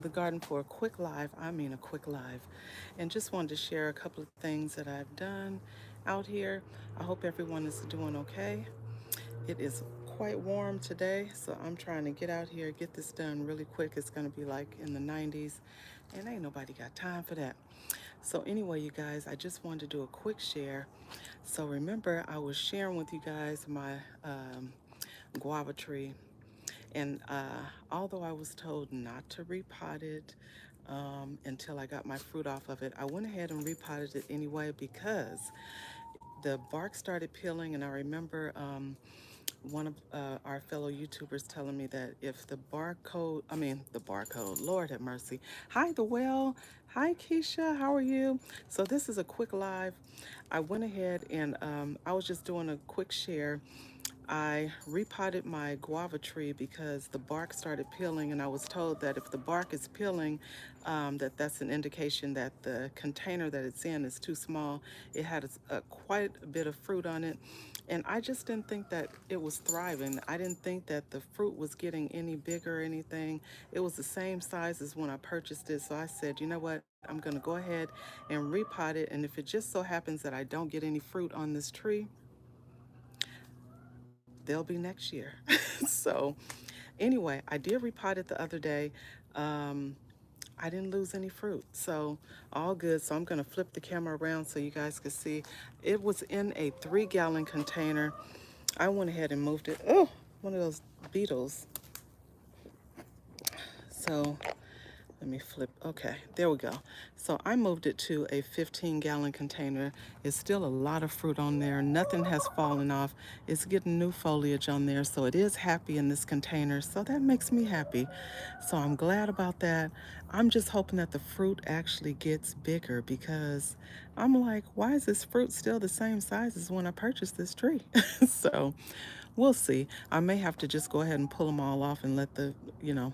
the garden for a quick live. I mean, a quick live. And just wanted to share a couple of things that I've done out here. I hope everyone is doing okay. It is quite warm today, so I'm trying to get out here, get this done really quick. It's going to be like in the 90s, and ain't nobody got time for that. So, anyway, you guys, I just wanted to do a quick share. So, remember, I was sharing with you guys my guava tree. And although I was told not to repot it until I got my fruit off of it, I went ahead and repotted it anyway because the bark started peeling. And I remember one of our fellow YouTubers telling me that if the barcode, Lord have mercy. Hi, the well. Hi, Keisha. How are you? So this is a quick live. I went ahead and I was just doing a quick share. I repotted my guava tree because the bark started peeling, and I was told that if the bark is peeling, that's an indication that the container that it's in is too small. It had quite a bit of fruit on it, and I just didn't think that it was thriving. I didn't think that the fruit was getting any bigger or anything. It was the same size as when I purchased it, so I said, you know what? I'm going to go ahead and repot it, and if it just so happens that I don't get any fruit on this tree, they'll be next year. So, anyway, I did repot it the other day. Um, I didn't lose any fruit, so all good. So I'm gonna flip the camera around so you guys can see. It was in a 3-gallon container. I went ahead and moved it. Oh, one of those beetles. So let me flip. Okay, there we go. So I moved it to a 15-gallon container. It's still a lot of fruit on there. Nothing has fallen off. It's getting new foliage on there. So it is happy in this container. So that makes me happy. So I'm glad about that. I'm just hoping that the fruit actually gets bigger because I'm like, why is this fruit still the same size as when I purchased this tree? So we'll see. I may have to just go ahead and pull them all off and let you know,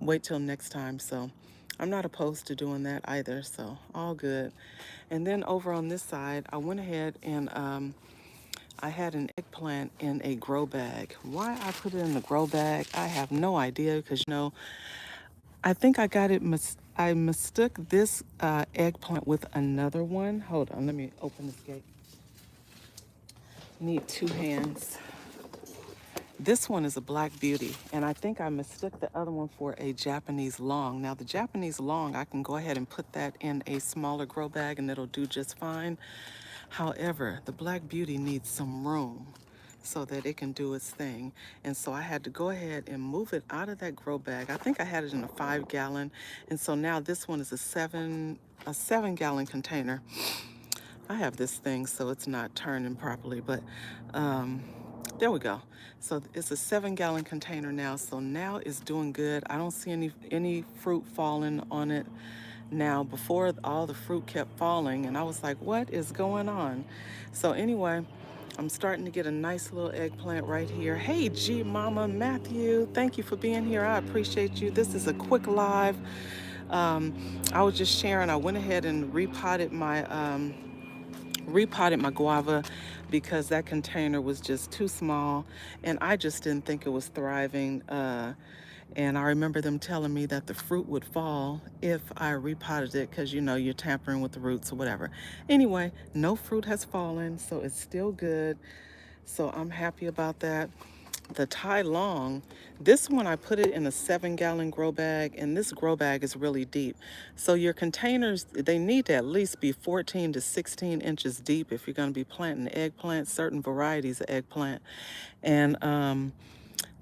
wait till next time. So I'm not opposed to doing that either. So all good. And then over on this side, I went ahead and I had an eggplant in a grow bag. Why I put it in the grow bag, I have no idea because, I think I got it, I mistook this eggplant with another one. Hold on, let me open this gate. Need two hands. This one is a black beauty, and I think I mistook the other one for a Japanese long. Now, the Japanese long, I can go ahead and put that in a smaller grow bag and it'll do just fine. However, the black beauty needs some room so that it can do its thing. And so I had to go ahead and move it out of that grow bag. I think I had it in a 5-gallon, and so now this one is a 7-gallon container. I have this thing so it's not turning properly, but um, there we go. So it's a 7-gallon container now. So now it's doing good. I don't see any fruit falling on it now. Before, all the fruit kept falling, and I was like, what is going on? So anyway, I'm starting to get a nice little eggplant right here. Hey, G Mama Matthew, thank you for being here. I appreciate you. This is a quick live. Um, I was just sharing. I went ahead and repotted my guava because that container was just too small, and I just didn't think it was thriving. And I remember them telling me that the fruit would fall if I repotted it because, you're tampering with the roots or whatever. Anyway, no fruit has fallen, so it's still good. So I'm happy about that. The Tai Long, this one I put it in a 7-gallon grow bag, and this grow bag is really deep. So your containers, they need to at least be 14 to 16 inches deep if you're going to be planting eggplant, certain varieties of eggplant. And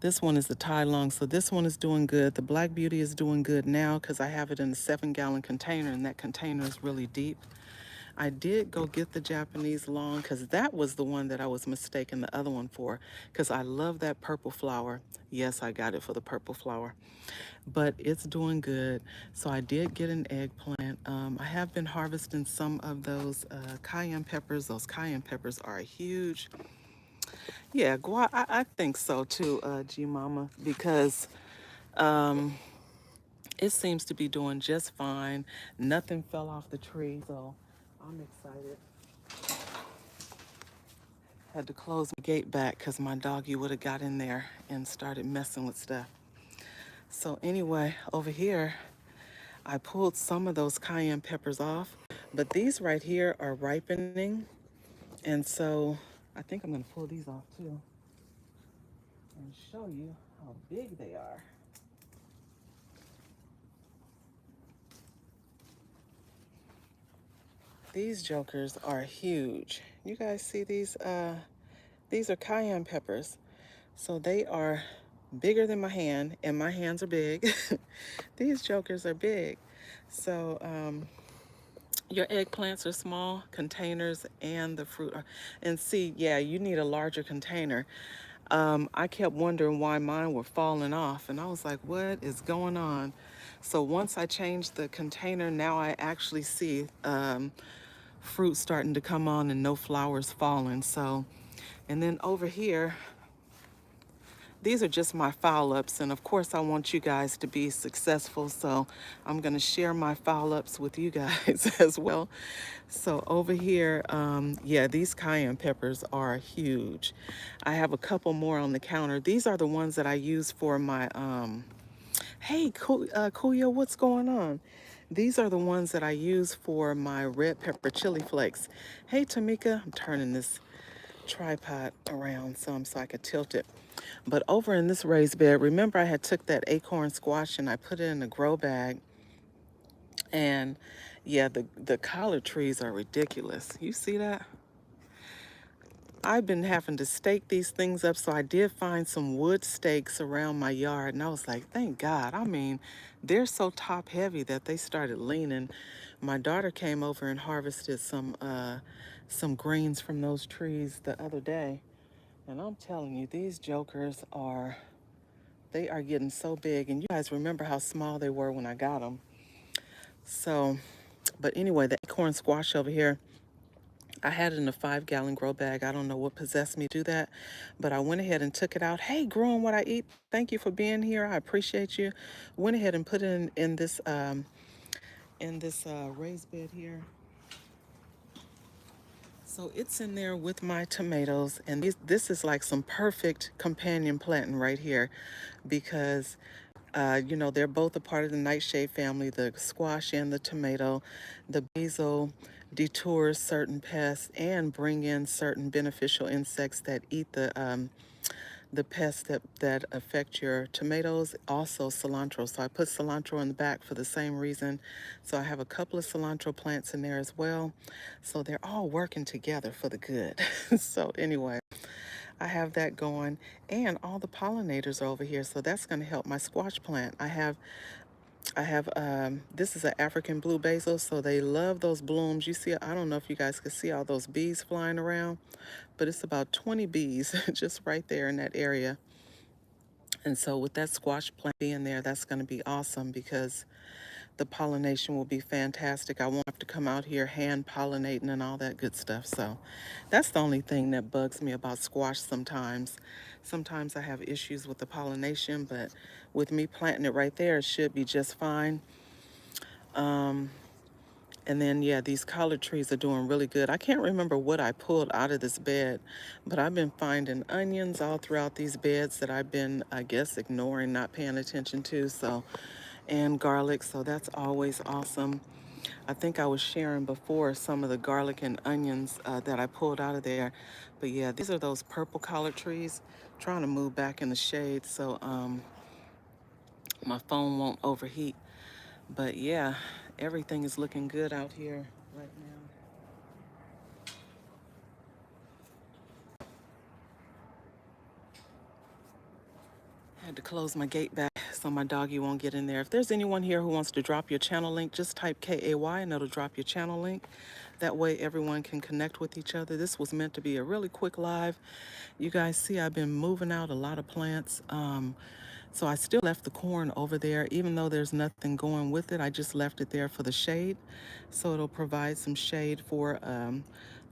this one is the Tai Long, so this one is doing good. The Black Beauty is doing good now because I have it in a 7-gallon container, and that container is really deep. I did go get the Japanese long because that was the one that I was mistaken the other one for, because I love that purple flower. Yes, I got it for the purple flower, but it's doing good. So I did get an eggplant. I have been harvesting some of those cayenne peppers. Those cayenne peppers are huge. Yeah, I think so too, G Mama, because it seems to be doing just fine. Nothing fell off the tree, so I'm excited. Had to close my gate back because my doggy would have got in there and started messing with stuff. So anyway, over here, I pulled some of those cayenne peppers off, but these right here are ripening. And so I think I'm going to pull these off too and show you how big they are. These jokers are huge. You guys see these? These are cayenne peppers. So they are bigger than my hand, and my hands are big. These jokers are big. So your eggplants are small containers, and the fruit are. And see, yeah, you need a larger container. I kept wondering why mine were falling off, and I was like, what is going on? So once I changed the container, now I actually see fruit starting to come on and no flowers falling. So, and then over here, these are just my foul ups, and of course, I want you guys to be successful. So, I'm going to share my foul ups with you guys as well. So, over here, yeah, these cayenne peppers are huge. I have a couple more on the counter. These are the ones that I use for my, hey, Kuya, what's going on? These are the ones that I use for my red pepper chili flakes. Hey, Tamika, I'm turning this tripod around some so I could tilt it. But over in this raised bed, remember I had took that acorn squash and I put it in a grow bag. And yeah, the collard trees are ridiculous. You see that? I've been having to stake these things up, so I did find some wood stakes around my yard, and I was like, thank God. I mean, they're so top heavy that they started leaning. My daughter came over and harvested some greens from those trees the other day, and I'm telling you, these jokers are, they are getting so big. And you guys remember how small they were when I got them. So, but anyway, the acorn squash over here, I had it in a 5-gallon grow bag. I don't know what possessed me to do that, but I went ahead and took it out. Hey, growing what I eat. Thank you for being here. I appreciate you. Went ahead and put it in this raised bed here. So it's in there with my tomatoes, and this is like some perfect companion planting right here, because you know, they're both a part of the nightshade family, the squash and the tomato. The basil detours certain pests and bring in certain beneficial insects that eat the pests that affect your tomatoes. Also cilantro. So I put cilantro in the back for the same reason. So I have a couple of cilantro plants in there as well. So they're all working together for the good. So anyway, I have that going, and all the pollinators are over here, so that's going to help my squash plant. I have this is an African blue basil, so they love those blooms. You see, I don't know if you guys can see all those bees flying around, but it's about 20 bees just right there in that area. And so with that squash plant being there, that's going to be awesome because the pollination will be fantastic. I won't have to come out here hand pollinating and all that good stuff. So that's the only thing that bugs me about squash sometimes. Sometimes I have issues with the pollination, but with me planting it right there, it should be just fine. And then, yeah, these collard trees are doing really good. I can't remember what I pulled out of this bed, but I've been finding onions all throughout these beds that I've been, I guess, ignoring, not paying attention to. So, and garlic. So that's always awesome. I think I was sharing before some of the garlic and onions that I pulled out of there. But yeah, these are those purple collard trees. Trying to move back in the shade so my phone won't overheat. But yeah, everything is looking good out here right now. I had to close my gate back so my doggy won't get in there. If there's anyone here who wants to drop your channel link, just type KAY and it'll drop your channel link. That way everyone can connect with each other. This was meant to be a really quick live. You guys see I've been moving out a lot of plants. So I still left the corn over there, even though there's nothing going with it. I just left it there for the shade. So it'll provide some shade for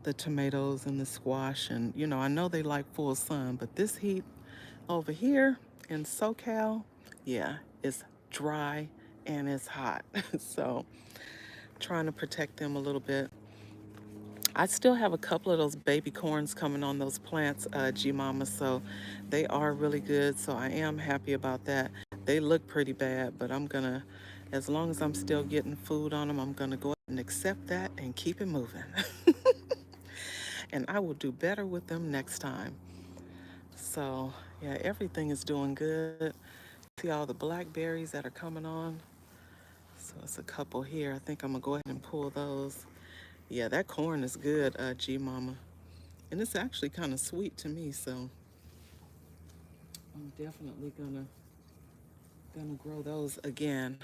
the tomatoes and the squash. And, you know, I know they like full sun, but this heat over here in SoCal, yeah, it's dry and it's hot. So trying to protect them a little bit. I still have a couple of those baby corns coming on those plants, G Mama, so they are really good. So I am happy about that. They look pretty bad, but I'm gonna As long as I'm still getting food on them, I'm going to go ahead and accept that and keep it moving. And I will do better with them next time. So, yeah, everything is doing good. See all the blackberries that are coming on? So it's a couple here. I think I'm going to go ahead and pull those. Yeah, that corn is good, G Mama. And it's actually kind of sweet to me, so I'm definitely gonna grow those again.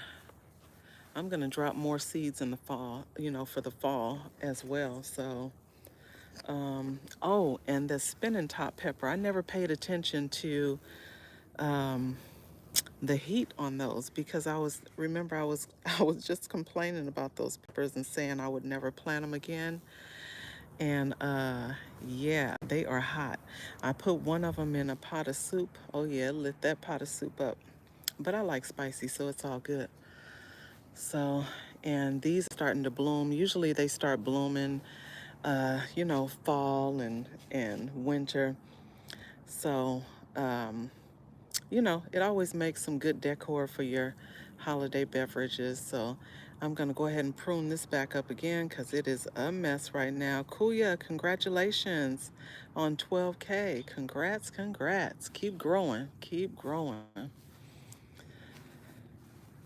I'm gonna drop more seeds in the fall, for the fall as well. So, oh, and the spinning top pepper. I never paid attention to um, the heat on those because remember I was I was just complaining about those peppers and saying I would never plant them again. And yeah, they are hot. I put one of them in a pot of soup. Oh yeah, lit that pot of soup up. But I like spicy, so it's all good. So, and these starting to bloom. Usually they start blooming, fall and winter. So, um, it always makes some good decor for your holiday beverages. So I'm going to go ahead and prune this back up again because it is a mess right now. Kuya, congratulations on 12K. Congrats, congrats. Keep growing, keep growing.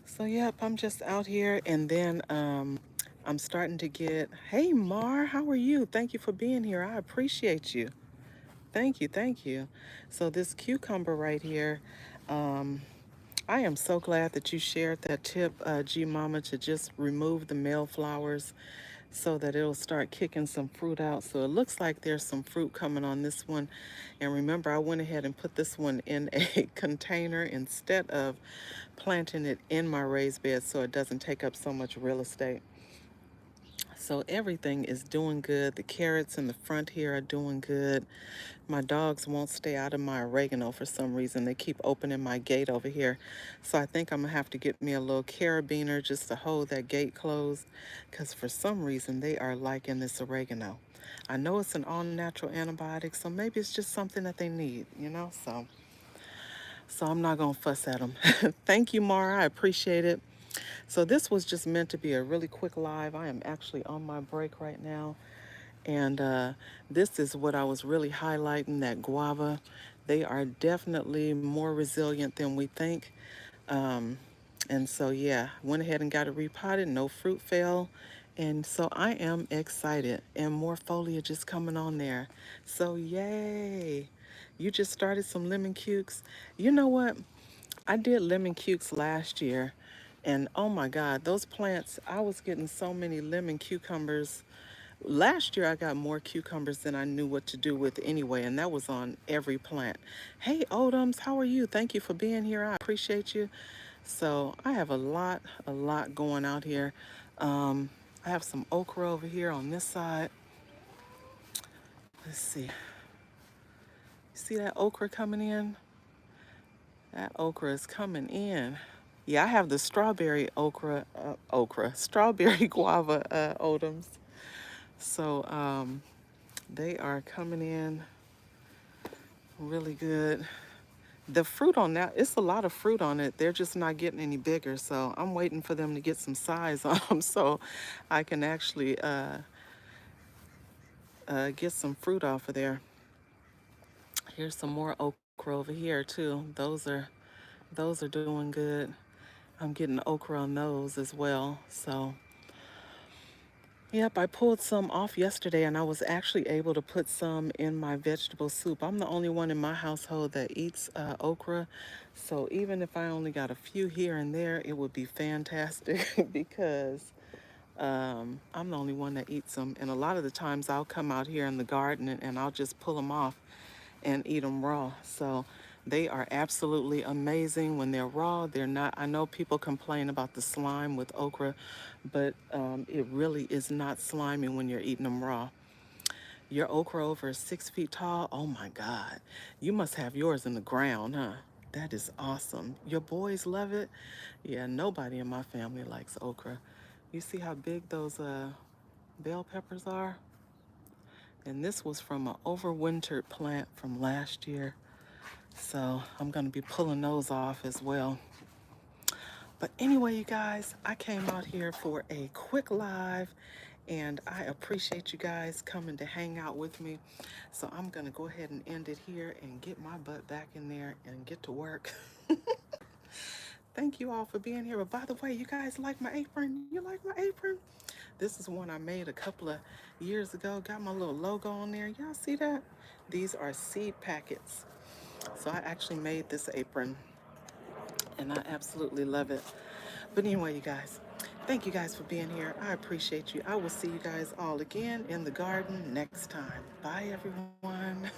So, yep, I'm just out here and then I'm starting to get, hey, Mar, how are you? Thank you for being here. I appreciate you. Thank you, thank you. So, this cucumber right here, um, I am so glad that you shared that tip, G Mama, to just remove the male flowers so that it'll start kicking some fruit out. So it looks like there's some fruit coming on this one. And remember, I went ahead and put this one in a container instead of planting it in my raised bed so it doesn't take up so much real estate. So everything is doing good. The carrots in the front here are doing good. My dogs won't stay out of my oregano for some reason. They keep opening my gate over here. So I think I'm going to have to get me a little carabiner just to hold that gate closed because for some reason they are liking this oregano. I know it's an all natural antibiotic, so maybe it's just something that they need. So I'm not going to fuss at them. Thank you, Mara. I appreciate it. So this was just meant to be a really quick live. I am actually on my break right now. And this is what I was really highlighting, that guava. They are definitely more resilient than we think. Um, and so, yeah, went ahead and got it repotted. No fruit fell. And so I am excited. And more foliage is coming on there. So, yay. You just started some lemon cukes. You know what? I did lemon cukes last year. And oh my God, those plants, I was getting so many lemon cucumbers. Last year, I got more cucumbers than I knew what to do with anyway, and that was on every plant. Hey, Odoms, how are you? Thank you for being here. I appreciate you. So I have a lot going out here. I have some okra over here on this side. Let's see. See that okra coming in? That okra is coming in. Yeah, I have the strawberry strawberry guava Odoms. So they are coming in really good. The fruit on that, it's a lot of fruit on it. They're just not getting any bigger. So I'm waiting for them to get some size on them so I can actually get some fruit off of there. Here's some more okra over here too. Those are doing good. I'm getting okra on those as well. So yep, I pulled some off yesterday and I was actually able to put some in my vegetable soup. I'm the only one in my household that eats okra. So even if I only got a few here and there, it would be fantastic because I'm the only one that eats them. And a lot of the times I'll come out here in the garden and I'll just pull them off and eat them raw. So they are absolutely amazing when they're raw. They're not, I know people complain about the slime with okra, but it really is not slimy when you're eating them raw. Your okra over 6 feet tall, oh my God. You must have yours in the ground, huh? That is awesome. Your boys love it? Yeah, nobody in my family likes okra. You see how big those bell peppers are? And this was from an overwintered plant from last year. So I'm going to be pulling those off as well. But anyway, you guys, I came out here for a quick live and I appreciate you guys coming to hang out with me. So I'm going to go ahead and end it here and get my butt back in there and get to work. Thank you all for being here. But by the way, you guys like my apron? You like my apron? This is one I made a couple of years ago. Got my little logo on there. Y'all see that? These are seed packets. So I actually made this apron and I absolutely love it. But anyway, you guys, thank you guys for being here. I appreciate you. I will see you guys all again in the garden next time. Bye, everyone.